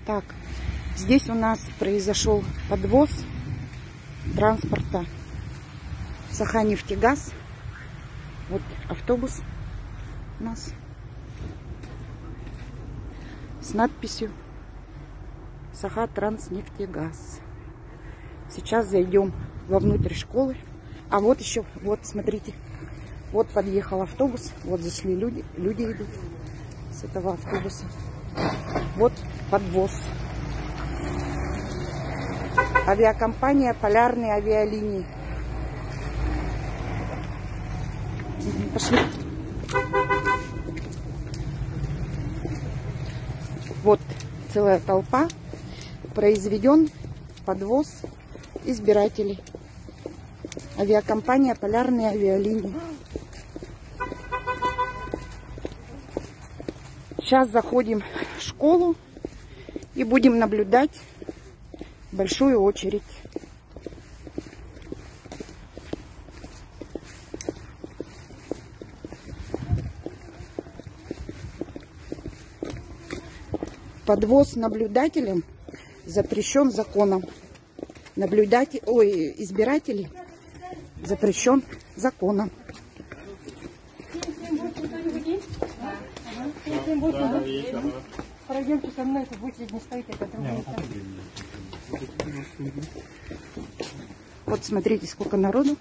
Так, здесь у нас произошел подвоз транспорта Саханефтегаз. Вот автобус у нас с надписью Сахатранснефтегаз. Сейчас зайдем вовнутрь школы. А вот еще, вот смотрите, вот подъехал автобус, вот зашли люди идут с этого автобуса. Вот подвоз. Авиакомпания «Полярные авиалинии». Пошли. Вот целая толпа. Произведен подвоз избирателей. Авиакомпания «Полярные авиалинии». Сейчас заходим в школу и будем наблюдать большую очередь. Подвоз наблюдателям запрещен законом. Избирателей запрещен законом. Пройдемте со мной, это будет не стоит, это другое. Вот смотрите, сколько народу.